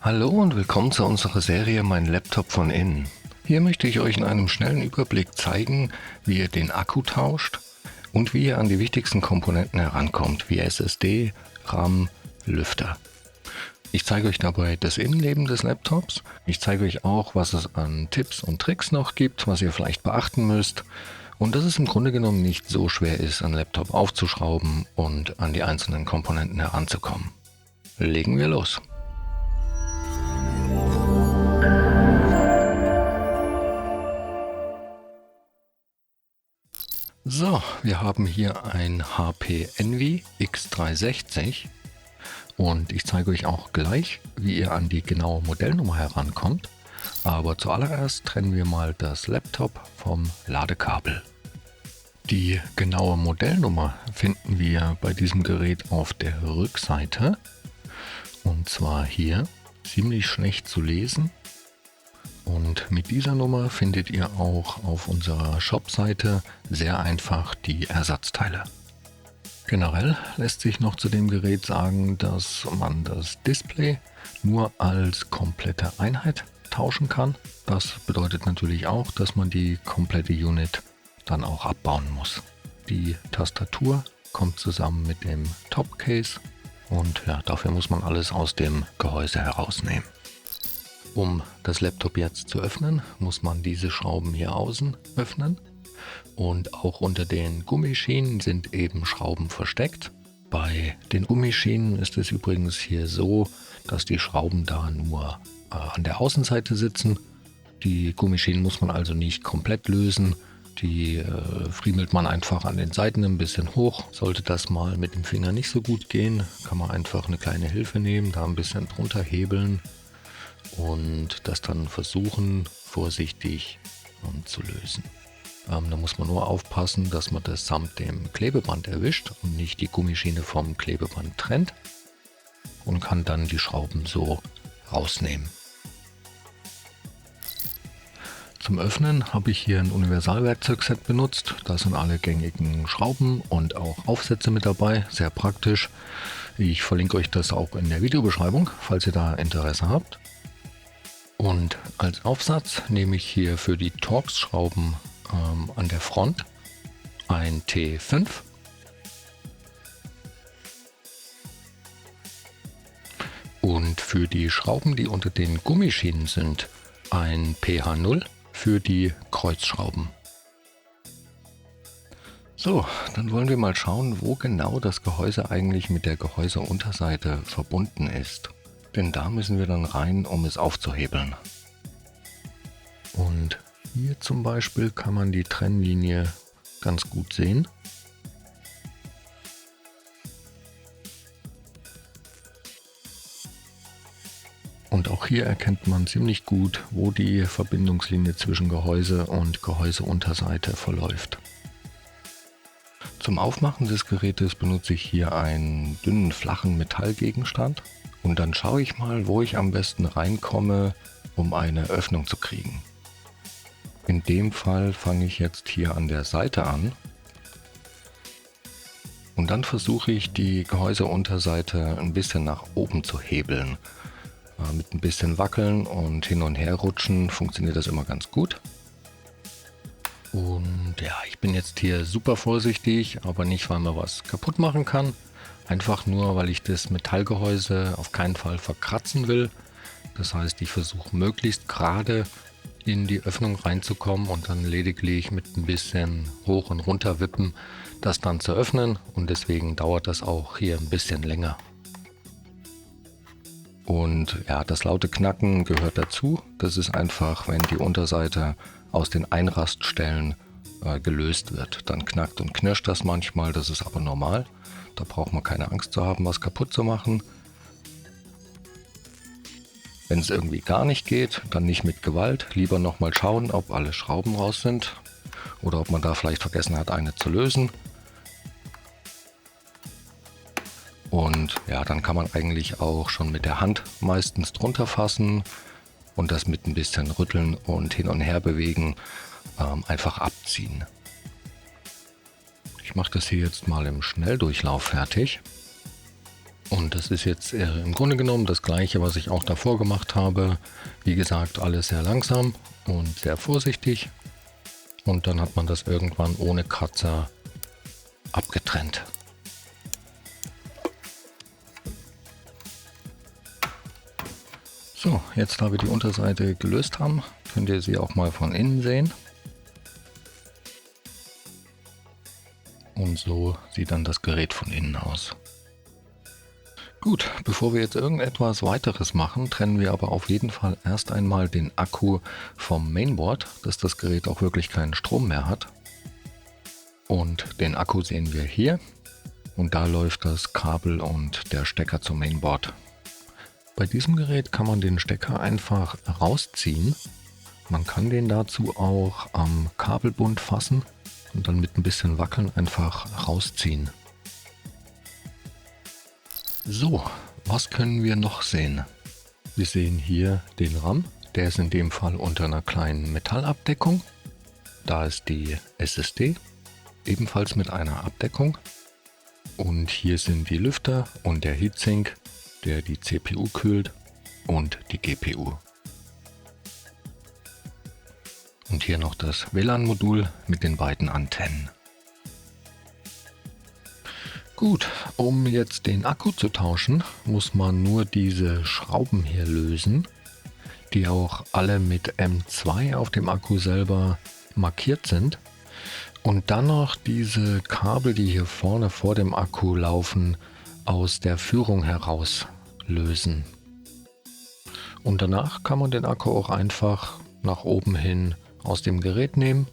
Hallo und willkommen zu unserer Serie Mein Laptop von innen. Hier möchte ich euch in einem schnellen Überblick zeigen, wie ihr den Akku tauscht und wie ihr an die wichtigsten Komponenten herankommt, wie SSD, RAM, Lüfter. Ich zeige euch dabei das Innenleben des Laptops. Ich zeige euch auch, was es an Tipps und Tricks noch gibt, was ihr vielleicht beachten müsst. Und dass es im Grunde genommen nicht so schwer ist, einen Laptop aufzuschrauben und an die einzelnen Komponenten heranzukommen. Legen wir los. So, wir haben hier ein HP Envy X360 und ich zeige euch auch gleich, wie ihr an die genaue Modellnummer herankommt. Aber zuallererst trennen wir mal das Laptop vom Ladekabel. Die genaue Modellnummer finden wir bei diesem Gerät auf der Rückseite und zwar hier, ziemlich schlecht zu lesen. Und mit dieser Nummer findet ihr auch auf unserer Shop-Seite sehr einfach die Ersatzteile. Generell lässt sich noch zu dem Gerät sagen, dass man das Display nur als komplette Einheit tauschen kann. Das bedeutet natürlich auch, dass man die komplette Unit dann auch abbauen muss. Die Tastatur kommt zusammen mit dem Topcase und ja, dafür muss man alles aus dem Gehäuse herausnehmen. Um das Laptop jetzt zu öffnen, muss man diese Schrauben hier außen öffnen. Und auch unter den Gummischienen sind eben Schrauben versteckt. Bei den Gummischienen ist es übrigens hier so, dass die Schrauben da nur an der Außenseite sitzen. Die Gummischienen muss man also nicht komplett lösen. Die friemelt man einfach an den Seiten ein bisschen hoch. Sollte das mal mit dem Finger nicht so gut gehen, kann man einfach eine kleine Hilfe nehmen, da ein bisschen drunter hebeln und das dann versuchen, vorsichtig zu lösen. Da muss man nur aufpassen, dass man das samt dem Klebeband erwischt und nicht die Gummischiene vom Klebeband trennt und kann dann die Schrauben so rausnehmen. Zum Öffnen habe ich hier ein Universalwerkzeugset benutzt. Da sind alle gängigen Schrauben und auch Aufsätze mit dabei, sehr praktisch. Ich verlinke euch das auch in der Videobeschreibung, falls ihr da Interesse habt. Und als Aufsatz nehme ich hier für die Torx-Schrauben an der Front ein T5 und für die Schrauben, die unter den Gummischienen sind, ein PH0 für die Kreuzschrauben. So, dann wollen wir mal schauen, wo genau das Gehäuse eigentlich mit der Gehäuseunterseite verbunden ist. Denn da müssen wir dann rein, um es aufzuhebeln. Und hier zum Beispiel kann man die Trennlinie ganz gut sehen. Und auch hier erkennt man ziemlich gut, wo die Verbindungslinie zwischen Gehäuse und Gehäuseunterseite verläuft. Zum Aufmachen des Gerätes benutze ich hier einen dünnen, flachen Metallgegenstand. Und dann schaue ich mal, wo ich am besten reinkomme, um eine Öffnung zu kriegen. In dem Fall fange ich jetzt hier an der Seite an. Und dann versuche ich die Gehäuseunterseite ein bisschen nach oben zu hebeln. Mit ein bisschen Wackeln und hin und her rutschen funktioniert das immer ganz gut. Und ja, ich bin jetzt hier super vorsichtig, aber nicht, weil man was kaputt machen kann. Einfach nur, weil ich das Metallgehäuse auf keinen Fall verkratzen will. Das heißt, ich versuche möglichst gerade in die Öffnung reinzukommen und dann lediglich mit ein bisschen hoch und runter wippen, das dann zu öffnen. Und deswegen dauert das auch hier ein bisschen länger. Und ja, das laute Knacken gehört dazu. Das ist einfach, wenn die Unterseite aus den Einraststellen gelöst wird. Dann knackt und knirscht das manchmal, das ist aber normal. Da braucht man keine Angst zu haben, was kaputt zu machen. Wenn es irgendwie gar nicht geht, dann nicht mit Gewalt. Lieber nochmal schauen, ob alle Schrauben raus sind oder ob man da vielleicht vergessen hat, eine zu lösen. Und ja, dann kann man eigentlich auch schon mit der Hand meistens drunter fassen und das mit ein bisschen Rütteln und hin und her bewegen einfach abziehen. Ich mache das hier jetzt mal im Schnelldurchlauf fertig. Und das ist jetzt im Grunde genommen das gleiche, was ich auch davor gemacht habe. Wie gesagt, alles sehr langsam und sehr vorsichtig. Und dann hat man das irgendwann ohne Kratzer abgetrennt. So, jetzt da wir die Unterseite gelöst haben, könnt ihr sie auch mal von innen sehen. Und so sieht dann das Gerät von innen aus. Gut, bevor wir jetzt irgendetwas weiteres machen, trennen wir aber auf jeden Fall erst einmal den Akku vom Mainboard, dass das Gerät auch wirklich keinen Strom mehr hat. Und den Akku sehen wir hier. Und da läuft das Kabel und der Stecker zum Mainboard. Bei diesem Gerät kann man den Stecker einfach rausziehen. Man kann den dazu auch am Kabelbund fassen und dann mit ein bisschen Wackeln einfach rausziehen. So, was können wir noch sehen? Wir sehen hier den RAM, der ist in dem Fall unter einer kleinen Metallabdeckung. Da ist die SSD, ebenfalls mit einer Abdeckung. Und hier sind die Lüfter und der Heatsink, der die CPU kühlt, und die GPU. Und hier noch das WLAN-Modul mit den beiden Antennen. Gut, um jetzt den Akku zu tauschen, muss man nur diese Schrauben hier lösen, die auch alle mit M2 auf dem Akku selber markiert sind. Und dann noch diese Kabel, die hier vorne vor dem Akku laufen, aus der Führung heraus lösen. Und danach kann man den Akku auch einfach nach oben hin aus dem Gerät nehmen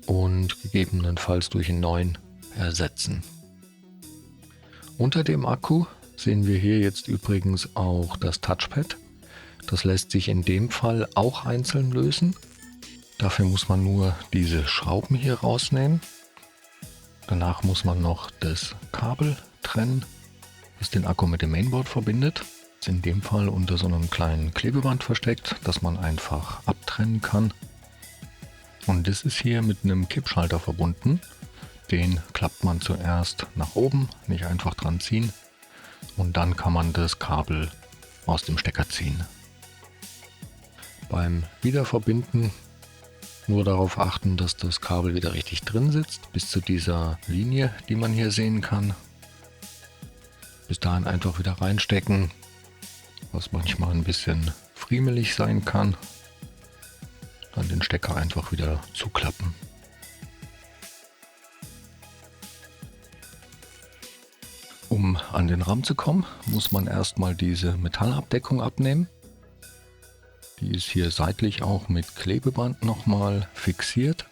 und gegebenenfalls durch einen neuen ersetzen. Unter dem Akku sehen wir hier jetzt übrigens auch das Touchpad. Das lässt sich in dem Fall auch einzeln lösen. Dafür muss man nur diese Schrauben hier rausnehmen. Danach muss man noch das Kabel trennen, das den Akku mit dem Mainboard verbindet. Ist in dem Fall unter so einem kleinen Klebeband versteckt, das man einfach abtrennen kann. Und das ist hier mit einem Kippschalter verbunden. Den klappt man zuerst nach oben, nicht einfach dran ziehen. Und dann kann man das Kabel aus dem Stecker ziehen. Beim Wiederverbinden nur darauf achten, dass das Kabel wieder richtig drin sitzt, bis zu dieser Linie, die man hier sehen kann. Bis dahin einfach wieder reinstecken, was manchmal ein bisschen friemelig sein kann. Dann den Stecker einfach wieder zuklappen. Um an den RAM zu kommen, muss man erstmal diese Metallabdeckung abnehmen. Die ist hier seitlich auch mit Klebeband nochmal fixiert.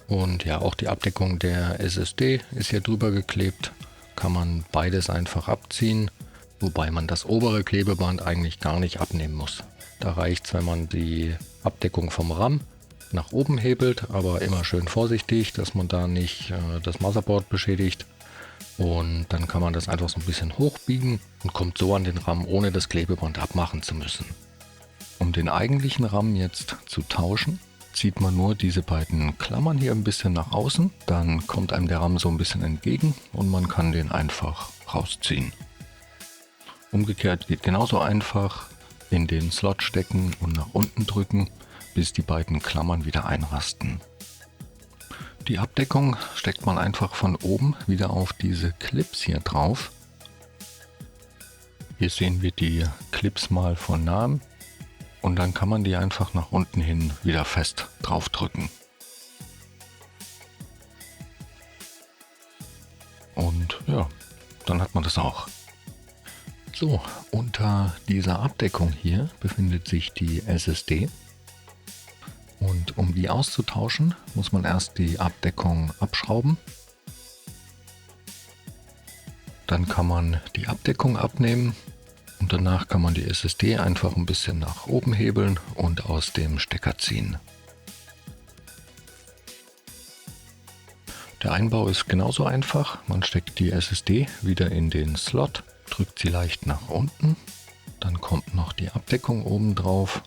Und ja, auch die Abdeckung der SSD ist hier drüber geklebt. Kann man beides einfach abziehen, wobei man das obere Klebeband eigentlich gar nicht abnehmen muss. Da reicht es, wenn man die Abdeckung vom RAM nach oben hebelt, aber immer schön vorsichtig, dass man da nicht das Motherboard beschädigt. Und dann kann man das einfach so ein bisschen hochbiegen und kommt so an den RAM, ohne das Klebeband abmachen zu müssen. Um den eigentlichen RAM jetzt zu tauschen, zieht man nur diese beiden Klammern hier ein bisschen nach außen. Dann kommt einem der RAM so ein bisschen entgegen und man kann den einfach rausziehen. Umgekehrt geht genauso einfach: in den Slot stecken und nach unten drücken, bis die beiden Klammern wieder einrasten. Die Abdeckung steckt man einfach von oben wieder auf diese Clips hier drauf. Hier sehen wir die Clips mal von nahem und dann kann man die einfach nach unten hin wieder fest drauf drücken. Und ja, dann hat man das auch. So, unter dieser Abdeckung hier befindet sich die SSD. Und um die auszutauschen, muss man erst die Abdeckung abschrauben. Dann kann man die Abdeckung abnehmen und danach kann man die SSD einfach ein bisschen nach oben hebeln und aus dem Stecker ziehen. Der Einbau ist genauso einfach. Man steckt die SSD wieder in den Slot, drückt sie leicht nach unten, dann kommt noch die Abdeckung oben drauf.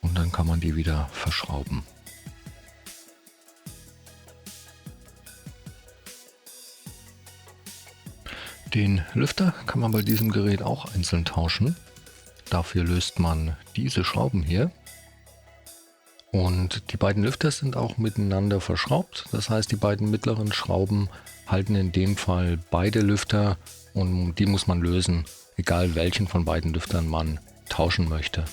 Und dann kann man die wieder verschrauben. Den Lüfter kann man bei diesem Gerät auch einzeln tauschen. Dafür löst man diese Schrauben hier. Und die beiden Lüfter sind auch miteinander verschraubt. Das heißt, die beiden mittleren Schrauben halten in dem Fall beide Lüfter und die muss man lösen, egal welchen von beiden Lüftern man tauschen möchte.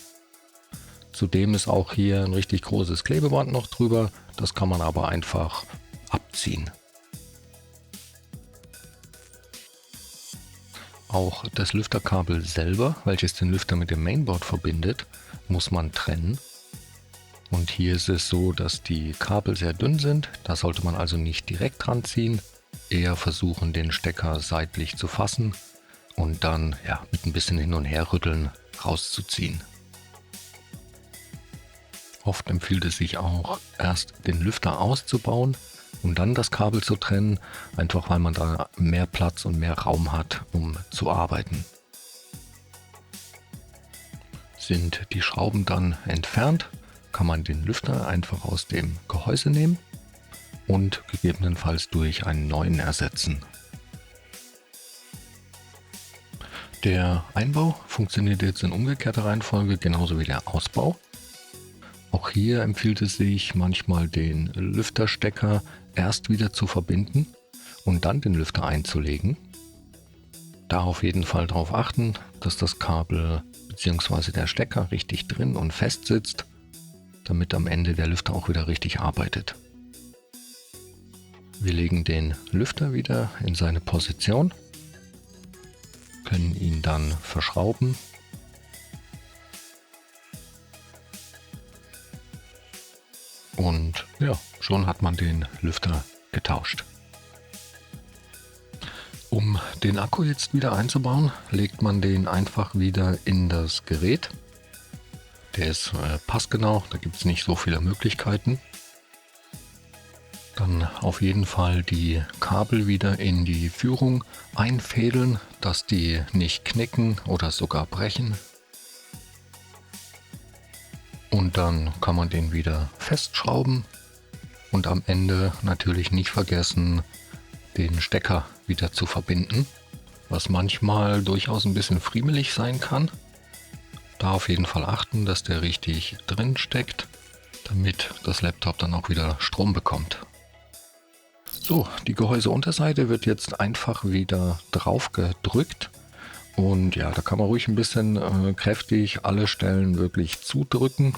Zudem ist auch hier ein richtig großes Klebeband noch drüber. Das kann man aber einfach abziehen. Auch das Lüfterkabel selber, welches den Lüfter mit dem Mainboard verbindet, muss man trennen. Und hier ist es so, dass die Kabel sehr dünn sind. Da sollte man also nicht direkt dran ziehen, eher versuchen, den Stecker seitlich zu fassen und dann mit ein bisschen hin und her rütteln rauszuziehen. Oft empfiehlt es sich auch, erst den Lüfter auszubauen und dann das Kabel zu trennen, einfach weil man da mehr Platz und mehr Raum hat, um zu arbeiten. Sind die Schrauben dann entfernt, kann man den Lüfter einfach aus dem Gehäuse nehmen und gegebenenfalls durch einen neuen ersetzen. Der Einbau funktioniert jetzt in umgekehrter Reihenfolge genauso wie der Ausbau. Auch hier empfiehlt es sich manchmal, den Lüfterstecker erst wieder zu verbinden und dann den Lüfter einzulegen. Da auf jeden Fall darauf achten, dass das Kabel bzw. der Stecker richtig drin und fest sitzt, damit am Ende der Lüfter auch wieder richtig arbeitet. Wir legen den Lüfter wieder in seine Position, können ihn dann verschrauben und schon hat man den Lüfter getauscht. Um den Akku jetzt wieder einzubauen, legt man den einfach wieder in das Gerät. Der ist passgenau, da gibt es nicht so viele Möglichkeiten. Dann auf jeden Fall die Kabel wieder in die Führung einfädeln, dass die nicht knicken oder sogar brechen. Und dann kann man den wieder festschrauben und am Ende natürlich nicht vergessen, den Stecker wieder zu verbinden, was manchmal durchaus ein bisschen friemelig sein kann. Da auf jeden Fall achten, dass der richtig drin steckt, damit das Laptop dann auch wieder Strom bekommt. So, die Gehäuseunterseite wird jetzt einfach wieder drauf gedrückt und da kann man ruhig ein bisschen kräftig alle Stellen wirklich zudrücken,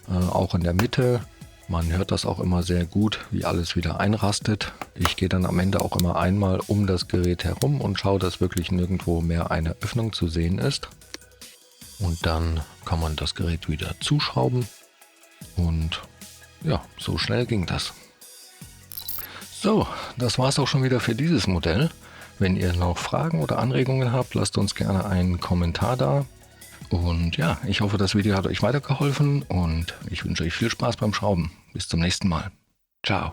auch in der Mitte. Man hört das auch immer sehr gut, wie alles wieder einrastet. Ich gehe dann am Ende auch immer einmal um das Gerät herum und schaue, dass wirklich nirgendwo mehr eine Öffnung zu sehen ist. Und dann kann man das Gerät wieder zuschrauben und so schnell ging das. So, das war es auch schon wieder für dieses Modell. Wenn ihr noch Fragen oder Anregungen habt, lasst uns gerne einen Kommentar da. Und ich hoffe, das Video hat euch weitergeholfen und ich wünsche euch viel Spaß beim Schrauben. Bis zum nächsten Mal. Ciao.